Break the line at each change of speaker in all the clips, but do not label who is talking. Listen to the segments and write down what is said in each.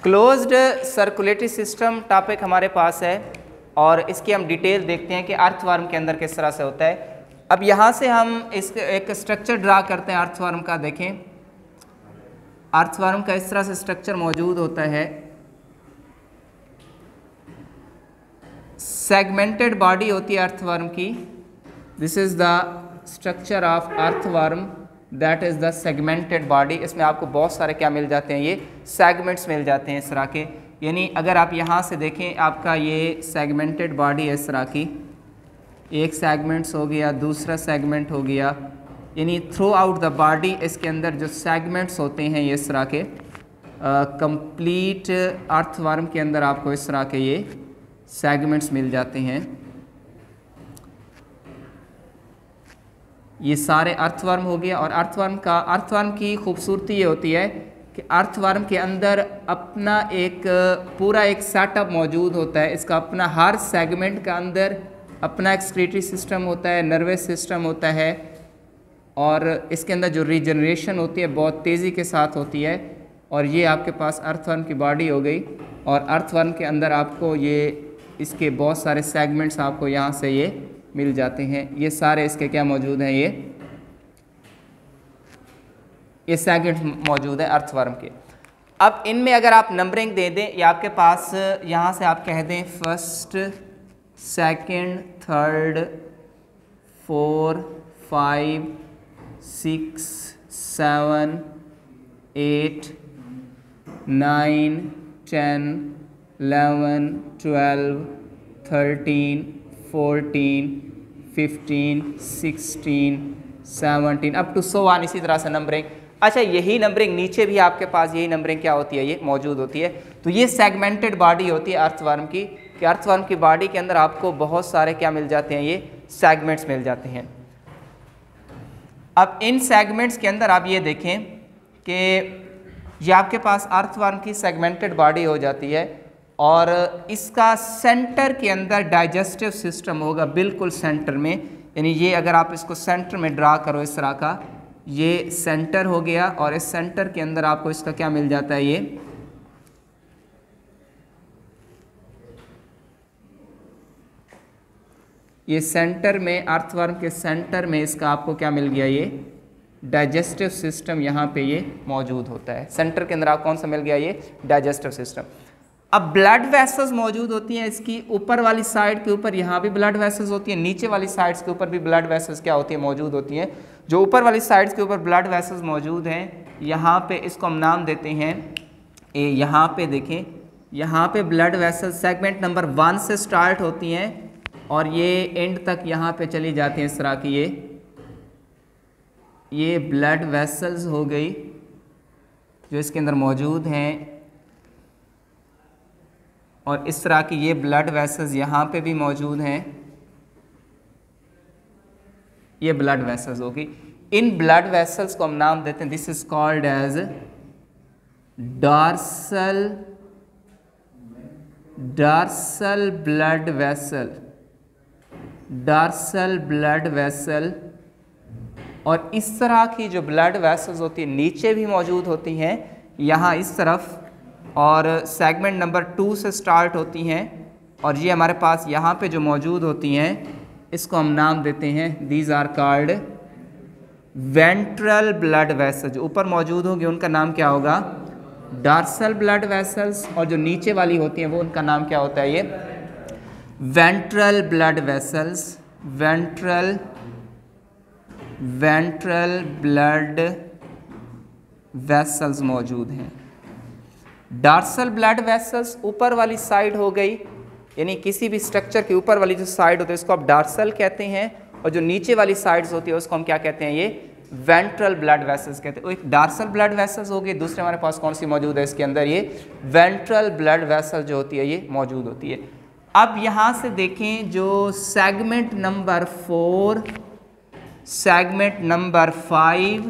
Closed circulatory system topic हमारे पास है और इसकी हम डिटेल देखते हैं कि अर्थवर्म के अंदर किस तरह से होता है। अब यहाँ से हम इस एक स्ट्रक्चर ड्रा करते हैं अर्थवर्म का। देखें अर्थवर्म का इस तरह से स्ट्रक्चर मौजूद होता है। सेगमेंटेड बॉडी होती है अर्थवर्म की। This is the structure of earthworm, that is the segmented body. इसमें आपको बहुत सारे क्या मिल जाते हैं, ये सेगमेंट्स मिल जाते हैं इस तरह के। यानी अगर आप यहाँ से देखें आपका ये सेगमेंटेड बॉडी है इस तरह की, एक सेगमेंट्स हो गया, दूसरा सेगमेंट हो गया, यानी थ्रू आउट द बॉडी इसके अंदर जो सेगमेंट्स होते हैं ये इस तरह के कंप्लीट अर्थवर्म के अंदर आपको इस तरह के ये सेगमेंट्स मिल जाते हैं। ये सारे अर्थवर्म हो गया। और अर्थवर्म की खूबसूरती ये होती है कि अर्थवर्म के अंदर अपना एक पूरा एक सेटअप मौजूद होता है। इसका अपना हर सेगमेंट का अंदर अपना एक्सक्रीटरी सिस्टम होता है, नर्वस सिस्टम होता है, और इसके अंदर जो रीजनरेशन होती है बहुत तेज़ी के साथ होती है। और ये आपके पास अर्थवर्म की बॉडी हो गई। और अर्थवर्म के अंदर आपको ये इसके बहुत सारे सेगमेंट्स आपको यहाँ से ये मिल जाते हैं। ये सारे इसके क्या मौजूद हैं, ये सेगमेंट मौजूद है अर्थवर्म के। अब इनमें अगर आप नंबरिंग दे दें, या आपके पास यहाँ से आप कह दें first, second, third, 4, 5, 6, 7, 8, 9, 10, 11, 12, 13, 14, 15, 16, 17 up to so on, इसी तरह से नंबरिंग। अच्छा, यही नंबरिंग नीचे भी आपके पास यही नंबरिंग क्या होती है, ये मौजूद होती है। तो ये सेगमेंटेड बॉडी होती है अर्थवर्म की, कि अर्थवर्म की बॉडी के अंदर आपको बहुत सारे क्या मिल जाते हैं, ये सेगमेंट्स मिल जाते हैं। अब इन सेगमेंट्स के अंदर आप ये देखें कि ये आपके पास अर्थवर्म की सेगमेंटेड बॉडी हो जाती है, और इसका सेंटर के अंदर डाइजेस्टिव सिस्टम होगा, बिल्कुल सेंटर में। यानी ये अगर आप इसको सेंटर में ड्रा करो इस तरह का, ये सेंटर हो गया, और इस सेंटर के अंदर आपको इसका क्या मिल जाता है, ये सेंटर में, अर्थवर्म के सेंटर में इसका आपको क्या मिल गया, ये डाइजेस्टिव सिस्टम यहाँ पे ये मौजूद होता है। सेंटर के अंदर आप कौन सा मिल गया, ये डाइजेस्टिव सिस्टम। अब ब्लड वेसल्स मौजूद होती हैं इसकी ऊपर वाली साइड के ऊपर, यहाँ भी ब्लड वेसल्स होती हैं, नीचे वाली साइड्स के ऊपर भी ब्लड वेसल्स क्या होती है, मौजूद होती हैं। जो ऊपर वाली साइड्स के ऊपर ब्लड वेसल्स मौजूद हैं, यहाँ पे इसको हम नाम देते हैं यहाँ पे देखें, यहाँ पे ब्लड वेसल्स सेगमेंट नंबर 1 से स्टार्ट होती हैं और ये एंड तक यहाँ पे चली जाती हैं इस तरह की। ये ब्लड वेसल्स हो गई जो इसके अंदर मौजूद हैं, और इस तरह की ये ब्लड वेसल्स यहाँ पे भी मौजूद हैं, ये ब्लड वेसल्स होगी। इन ब्लड वेसल्स को हम नाम देते हैं, this is called as dorsal blood vessel, dorsal blood vessel. और इस तरह की जो ब्लड वेसल्स होती है नीचे भी मौजूद होती हैं, यहाँ इस तरफ, और सेगमेंट नंबर 2 से स्टार्ट होती हैं, और ये हमारे पास यहाँ पे जो मौजूद होती हैं इसको हम नाम देते हैं, these are called ventral blood vessels. जो ऊपर मौजूद होंगे उनका नाम क्या होगा, डॉर्सल ब्लड वेसल्स, और जो नीचे वाली होती हैं वो उनका नाम क्या होता है, ये ventral blood vessels. Ventral blood vessels मौजूद हैं। डॉर्सल ब्लड वेसल्स ऊपर वाली साइड हो गई, यानी किसी भी स्ट्रक्चर के ऊपर वाली जो साइड होती है इसको आप डॉर्सल कहते हैं, और जो नीचे वाली साइड्स होती है उसको हम क्या कहते हैं, ये वेंट्रल ब्लड वेसल्स कहते हैं। एक डॉर्सल ब्लड वेसल्स हो गई, दूसरे हमारे पास कौन सी मौजूद है इसके अंदर, ये वेंट्रल ब्लड वेसल जो होती है ये मौजूद होती है। अब यहाँ से देखें जो सेगमेंट नंबर 4, सेगमेंट नंबर 5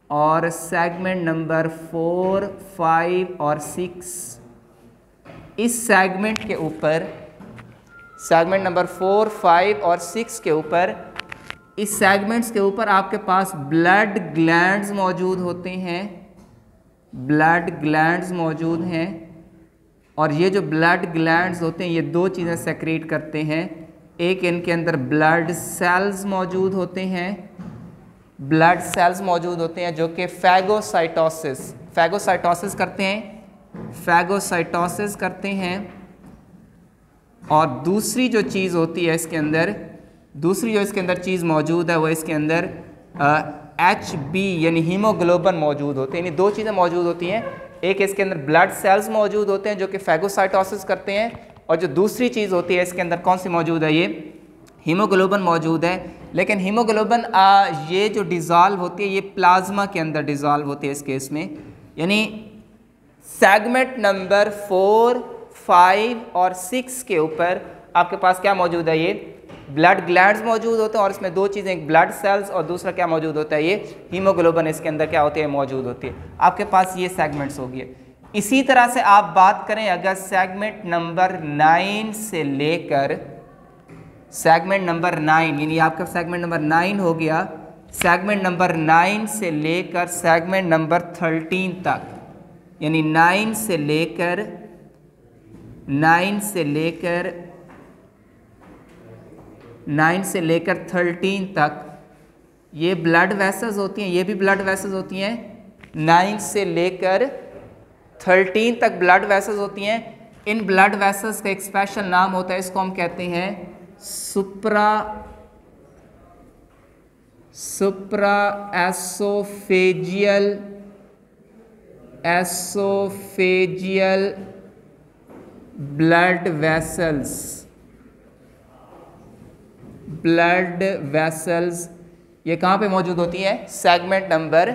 और सेगमेंट नंबर 4, 5 और 6, इस सेगमेंट के ऊपर, सेगमेंट नंबर 4, 5 और 6 के ऊपर, इस सेगमेंट्स के ऊपर आपके पास ब्लड ग्लैंड्स मौजूद होते हैं। ब्लड ग्लैंड्स मौजूद हैं, और ये जो ब्लड ग्लैंड्स होते हैं ये दो चीज़ें सेक्रेट करते हैं। एक इनके अंदर ब्लड सेल्स मौजूद होते हैं, ब्लड सेल्स मौजूद होते हैं जो कि फैगोसाइटोसिस करते हैं। और दूसरी जो चीज़ होती है इसके अंदर, दूसरी जो इसके अंदर चीज़ मौजूद है वो इसके अंदर HB यानी हीमोग्लोबिन मौजूद होते हैं। यानी दो चीज़ें मौजूद होती हैं, एक इसके अंदर ब्लड सेल्स मौजूद होते हैं जो कि फैगोसाइटोसिस करते हैं, और जो दूसरी चीज़ होती है इसके अंदर कौन सी मौजूद है, ये हीमोग्लोबिन मौजूद है। लेकिन हीमोग्लोबिन ये जो डिज़ॉल्व होती है ये प्लाज्मा के अंदर डिज़ॉल्व होती है इस केस में। यानी सेगमेंट नंबर 4, 5 और 6 के ऊपर आपके पास क्या मौजूद है, ये ब्लड ग्लैंड्स मौजूद होते हैं, और इसमें दो चीज़ें, एक ब्लड सेल्स और दूसरा क्या मौजूद होता है, ये हीमोग्लोबिन इसके अंदर क्या होती है, मौजूद होती है। आपके पास ये सेगमेंट्स हो गए। इसी तरह से आप बात करें अगर सेगमेंट नंबर 9 से लेकर सेगमेंट नंबर 9, यानी आपका सेगमेंट नंबर 9 हो गया, सेगमेंट नंबर 9 से लेकर सेगमेंट नंबर 13 तक, यानी 9 से लेकर 13 तक ये ब्लड वेसल्स होती हैं, ये भी ब्लड वेसल्स होती हैं। 9 से लेकर 13 तक ब्लड वेसल्स होती हैं। इन ब्लड वेसल्स का एक स्पेशल नाम होता है, इसको हम कहते हैं सुप्रा एसोफेजियल ब्लड वेसल्स। ये कहाँ पे मौजूद होती है, सेगमेंट नंबर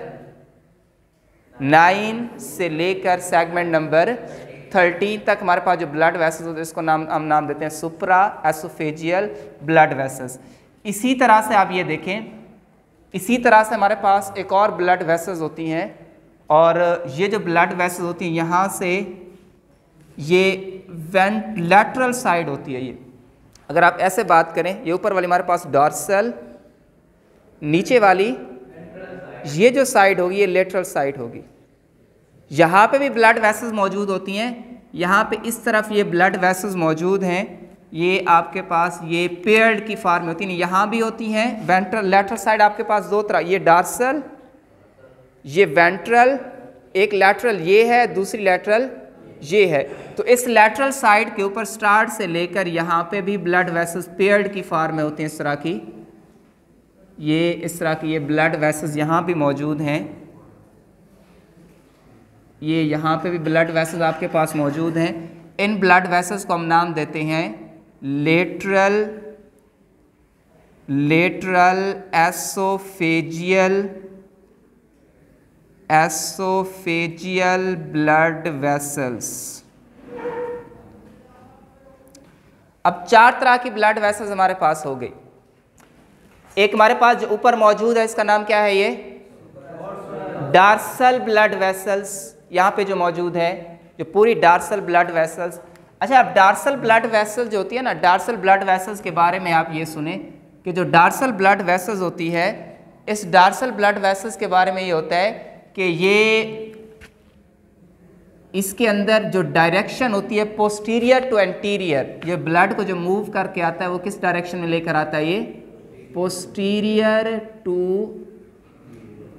9 से लेकर सेगमेंट नंबर 13 तक हमारे पास जो ब्लड वेसल्स होते हैं इसको हम नाम देते हैं सुप्रा एसोफेजियल ब्लड वेसल्स। इसी तरह से आप ये देखें, इसी तरह से हमारे पास एक और ब्लड वेसल्स होती हैं, और ये जो ब्लड वेसल्स होती हैं यहाँ से ये लैटरल साइड होती है। ये अगर आप ऐसे बात करें, ये ऊपर वाली हमारे पास डॉर्सल, नीचे वाली ये जो साइड होगी ये लेटरल साइड होगी। यहाँ पे भी ब्लड वेसल्स मौजूद होती हैं, यहाँ पे इस तरफ ये ब्लड वेसल्स मौजूद हैं, ये आपके पास ये पेयर्ड की फॉर्म में होती हैं, यहाँ भी होती हैं। वेंट्रल लैटरल साइड आपके पास दो तरह, ये डॉर्सल, ये वेंट्रल, एक लैटरल ये है, दूसरी लैटरल ये है। तो इस लैटरल साइड के ऊपर स्टार्ट से लेकर यहाँ पे भी ब्लड वेसल्स पेयर्ड की फॉर्म में होती हैं, इस तरह की, ये इस तरह की ये ब्लड वेसल्स यहाँ भी मौजूद हैं। ये यहाँ पे भी ब्लड वेसल्स आपके पास मौजूद हैं। इन ब्लड वेसल्स को हम नाम देते हैं लेटरल एसोफेजियल ब्लड वेसल्स। अब 4 तरह की ब्लड वेसल्स हमारे पास हो गई। एक हमारे पास जो ऊपर मौजूद है इसका नाम क्या है, ये डार्सल ब्लड वेसल्स, यहाँ पे जो मौजूद है जो पूरी डार्सल ब्लड वेसल्स। अच्छा, अब डार्सल ब्लड वेसल्स जो होती है ना, डार्सल ब्लड वेसल्स के बारे में आप ये सुने कि जो डार्सल ब्लड वेसल्स होती है, इस डार्सल ब्लड वेसल्स के बारे में ये होता है कि ये इसके अंदर जो डायरेक्शन होती है पोस्टीरियर टू एंटीरियर, ये ब्लड को जो मूव करके आता है वो किस डायरेक्शन में लेकर आता है, ये पोस्टीरियर टू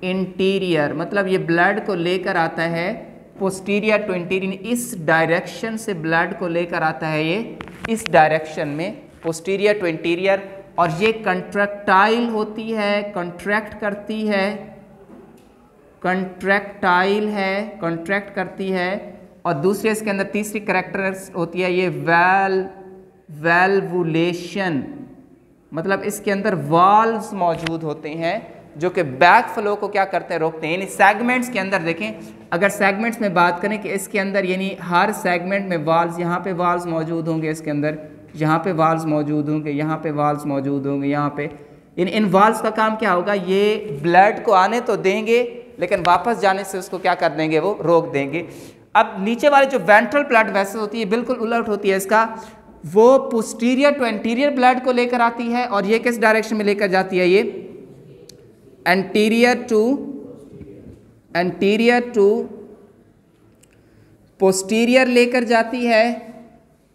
इंटीरियर, मतलब ये ब्लड को लेकर आता है पोस्टीरियर टू इंटीरियर, इस डायरेक्शन से ब्लड को लेकर आता है ये इस डायरेक्शन में पोस्टीरियर टू इंटीरियर। और ये कंट्रैक्टाइल होती है, कंट्रैक्ट करती है, कंट्रैक्टाइल है, कंट्रैक्ट करती है। और दूसरे इसके अंदर तीसरी कैरेक्टर्स होती है ये वैल्वुलेशन, मतलब इसके अंदर वाल्व्स मौजूद होते हैं जो कि बैक फ्लो को क्या करते हैं, रोकते हैं। यानी सेगमेंट्स के अंदर देखें, अगर सेगमेंट्स में बात करें कि इसके अंदर यानी हर सेगमेंट में वाल्व्स, यहाँ पे वाल्व्स मौजूद होंगे, इसके अंदर यहाँ पे वाल्व्स मौजूद होंगे, यहाँ पे वाल्व्स मौजूद होंगे, यहाँ पे इन वाल्व्स का काम क्या होगा, ये ब्लड को आने तो देंगे लेकिन वापस जाने से उसको क्या कर देंगे, वो रोक देंगे। अब नीचे वाले जो वेंट्रल ब्लड वेसल होती है बिल्कुल उलट होती है इसका, वो पोस्टीरियर टू एंटीरियर ब्लड को लेकर आती है, और ये किस डायरेक्शन में लेकर जाती है, ये एंटीरियर टू पोस्टीरियर लेकर जाती है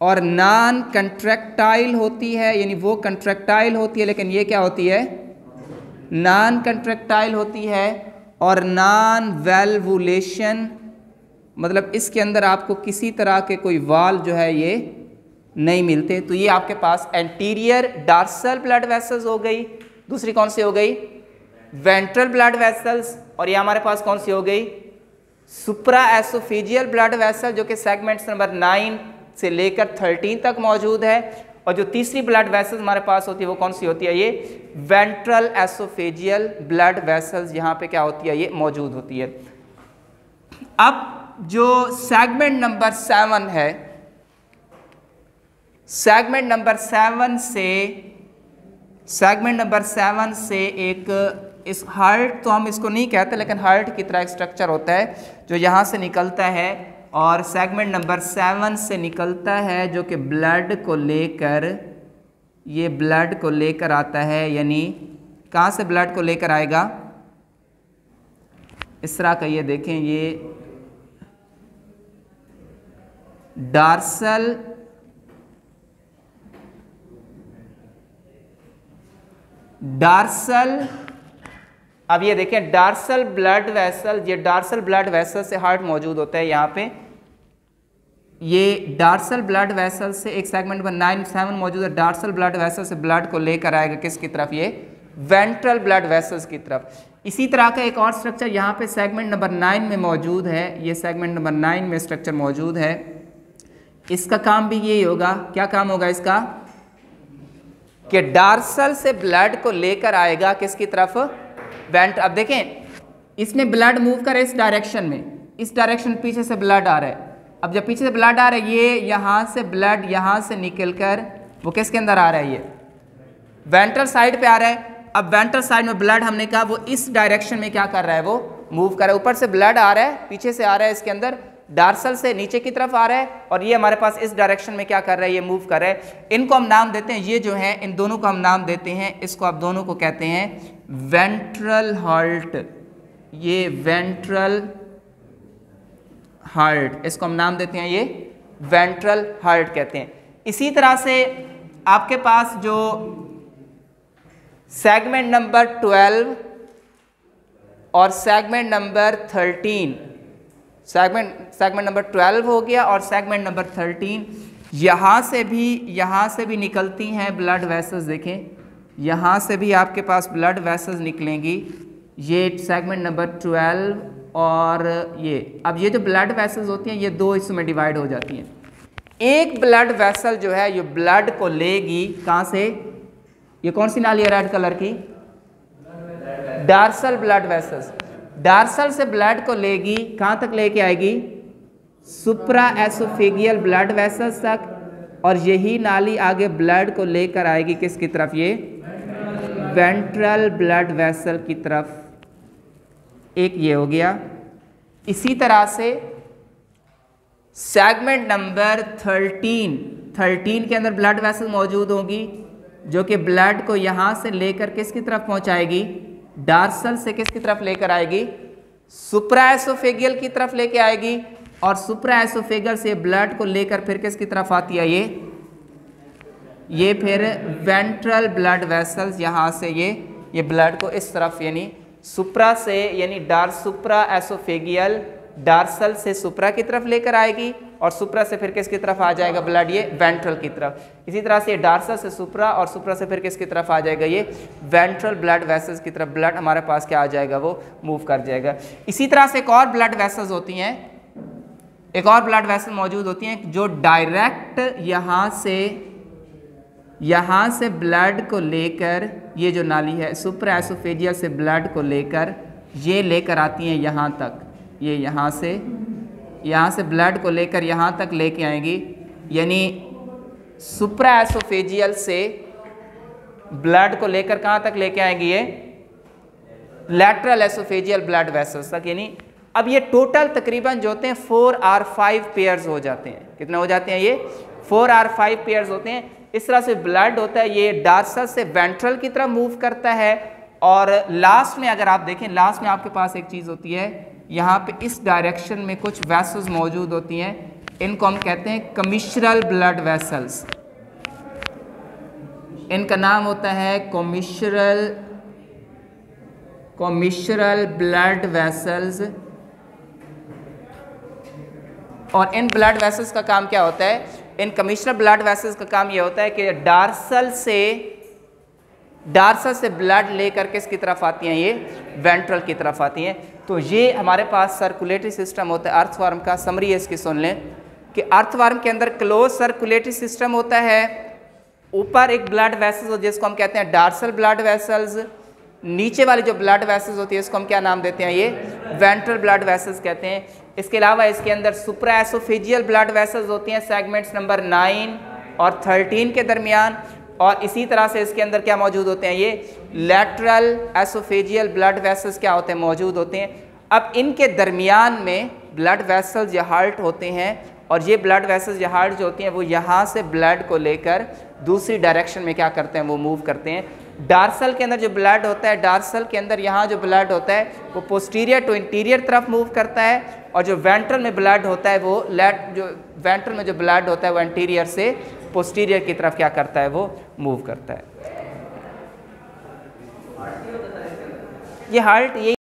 और नॉन कंट्रैक्टाइल होती है, यानी वो कंट्रैक्टाइल होती है लेकिन ये क्या होती है, नॉन कंट्रैक्टाइल होती है, और नॉन वेल्वुलेशन, मतलब इसके अंदर आपको किसी तरह के कोई वाल जो है ये नहीं मिलते। तो ये आपके पास एंटीरियर डार्सल ब्लड वेसल्स हो गई। दूसरी कौन सी हो गई, वेंट्रल ब्लड वेसल्स। और ये हमारे पास कौन सी हो गई, सुप्रा एसोफेजियल ब्लड वेसल, जो कि सेगमेंट्स नंबर 9 से लेकर 13 तक मौजूद है। और जो तीसरी ब्लड वेसल्स हमारे पास होती है वो कौन सी होती है, ये वेंट्रल एसोफेजियल ब्लड वेसल्स यहाँ पे क्या होती है, ये मौजूद होती है। अब जो सेगमेंट नंबर 7 है, सेगमेंट नंबर 7 से एक इस हार्ट, तो हम इसको नहीं कहते लेकिन हार्ट की तरह एक स्ट्रक्चर होता है जो यहाँ से निकलता है और सेगमेंट नंबर 7 से निकलता है, जो कि ब्लड को लेकर, ये ब्लड को लेकर आता है। यानी कहाँ से ब्लड को लेकर आएगा, इस तरह का ये देखें, ये डार्सल, अब ये देखें डार्सल ब्लड वेसल, ये डार्सल ब्लड वेसल से हार्ट मौजूद होता है यहाँ पे। ये डार्सल ब्लड वेसल से एक सेगमेंट नंबर 9-7 मौजूद है। डार्सल ब्लड वेसल से ब्लड को लेकर आएगा किसकी तरफ, ये वेंट्रल ब्लड वेसल्स की तरफ। इसी तरह का एक और स्ट्रक्चर यहाँ पे सेगमेंट नंबर 9 में मौजूद है। ये सेगमेंट नंबर 9 में स्ट्रक्चर मौजूद है। इसका काम भी यही होगा, क्या काम होगा इसका, कि डार्सल से ब्लड को लेकर आएगा किसकी तरफ, वेंट। अब देखें इसमें ब्लड मूव करे इस डायरेक्शन में, इस डायरेक्शन पीछे से ब्लड आ रहा है। अब जब पीछे से ब्लड आ रहा है, ये यहाँ से ब्लड यहाँ से निकलकर वो किसके अंदर आ रहा है, ये वेंट्रल साइड पे आ रहा है। अब वेंट्रल साइड में ब्लड हमने कहा वो इस डायरेक्शन में क्या कर रहा है, वो मूव कर रहा है। ऊपर से ब्लड आ रहा है, पीछे से आ रहा है, इसके अंदर डार्सल से नीचे की तरफ आ रहा है, और ये हमारे पास इस डायरेक्शन में क्या कर रहा है, ये मूव कर रहा है। इनको हम नाम देते हैं, ये जो है इन दोनों को हम नाम देते हैं, इसको आप दोनों को कहते हैं वेंट्रल हार्ट। ये वेंट्रल हार्ट, इसको हम नाम देते हैं, ये वेंट्रल हार्ट कहते हैं। इसी तरह से आपके पास जो सेगमेंट नंबर 12 और सेगमेंट नंबर 13, सेगमेंट नंबर 12 हो गया और सेगमेंट नंबर 13, यहाँ से भी निकलती हैं ब्लड वेसल्स। देखें यहाँ से भी आपके पास ब्लड वेसल्स निकलेंगी। ये सेगमेंट नंबर 12 और ये, अब ये जो ब्लड वेसल्स होती हैं ये दो हिस्सों में डिवाइड हो जाती हैं। एक ब्लड वेसल जो है ये ब्लड को लेगी कहाँ से, ये कौन सी नाली है रेड कलर की, डार्सल ब्लड वेसल्स। डार्सल से ब्लड को लेगी, कहाँ तक लेके आएगी, सुप्रा एसोफेगियल ब्लड वेसल्स तक, और यही नाली आगे ब्लड को लेकर आएगी किसकी तरफ, ये वेंट्रल ब्लड वेसल की तरफ। एक ये हो गया। इसी तरह से सेगमेंट नंबर 13 के अंदर ब्लड वेसल मौजूद होगी, जो कि ब्लड को यहाँ से लेकर किसकी तरफ पहुँचाएगी, डार्सल से किसकी तरफ लेकर आएगी, सुप्रा एसोफेगियल की तरफ लेके आएगी, और सुप्रा एसोफेगियल से ब्लड को लेकर फिर किसकी तरफ आती है, ये फिर वेंट्रल ब्लड वेसल्स, यहाँ से ये ब्लड को इस तरफ, यानी सुप्रा से, यानी सुप्रा एसोफेगियल डार्सल से सुप्रा की तरफ लेकर आएगी, और सुप्रा से फिर किसकी तरफ आ जाएगा ब्लड, ये वेंट्रल की तरफ। इसी तरह से डार्सल से सुप्रा, और सुप्रा से फिर किसकी तरफ आ जाएगा, ये वेंट्रल ब्लड वेसल्स की तरफ ब्लड हमारे पास क्या आ जाएगा, वो मूव कर जाएगा। इसी तरह से एक और ब्लड वेसल्स होती हैं, एक और ब्लड वेसल मौजूद होती हैं जो डायरेक्ट यहाँ से ब्लड को लेकर, ये जो नाली है सुप्रा एसोफेजियल से ब्लड को लेकर ये लेकर आती हैं यहाँ तक। ये यहाँ से ब्लड को लेकर यहाँ तक लेके आएंगी, यानी सुप्रा एसोफेजियल से ब्लड को लेकर कहाँ तक लेके आएंगी, ये लैटरल एसोफेजियल ब्लड वेसल्स तक। यानी अब ये टोटल तकरीबन जो होते हैं 4 और 5 पेयर्स हो जाते हैं। कितने हो जाते हैं, ये 4 और 5 पेयर्स होते हैं। इस तरह से ब्लड होता है, ये डार्सल से वेंट्रल की तरफ मूव करता है। और लास्ट में अगर आप देखें, लास्ट में आपके पास एक चीज़ होती है, यहाँ पे इस डायरेक्शन में कुछ वेसल्स मौजूद होती हैं, इनको हम कहते हैं कमिश्रल ब्लड वेसल्स। इनका नाम होता है कॉमिशरल ब्लड वेसल्स। और इन ब्लड वेसल्स का काम क्या होता है? इन कमिश्रल ब्लड वेसल्स का काम ये होता है कि डार्सल से ब्लड लेकर के इसकी तरफ आती हैं, ये वेंट्रल की तरफ आती हैं। तो ये हमारे पास सर्कुलेटरी सिस्टम होता है अर्थवर्म का। समरी है इसकी, सुन लें कि अर्थवर्म के अंदर क्लोज सर्कुलेटरी सिस्टम होता है। ऊपर एक ब्लड वेसल्स हो जिसको हम कहते हैं डार्सल ब्लड वेसल्स। नीचे वाली जो ब्लड वेसल्स होती है इसको हम क्या नाम देते हैं? ये वेंट्रल ब्लड वेसल्स कहते हैं। इसके अलावा इसके अंदर सुप्रा एसोफेजियल ब्लड वेसल्स होती हैं सेगमेंट्स नंबर 9 और 13 के दरमियान। और इसी तरह से इसके अंदर क्या मौजूद होते हैं? ये लैटरल एसोफेजियल ब्लड वेसल्स क्या होते हैं? मौजूद होते हैं। अब इनके दरमियान में ब्लड वेसल्स या हार्ट होते हैं, और ये ब्लड वेसल्स या हार्ट जो होती हैं वो यहाँ से ब्लड को लेकर दूसरी डायरेक्शन में क्या करते हैं? वो मूव करते हैं। डार्सल के अंदर जो ब्लड होता है, डार्सल के अंदर यहाँ जो ब्लड होता है वो पोस्टीरियर टू इंटीरियर तरफ मूव करता है, और जो वेंट्रल में ब्लड होता है वो वेंट्रल में जो ब्लड होता है वो एंटीरियर से पोस्टीरियर की तरफ क्या करता है? वो मूव करता है। ये हार्ट ये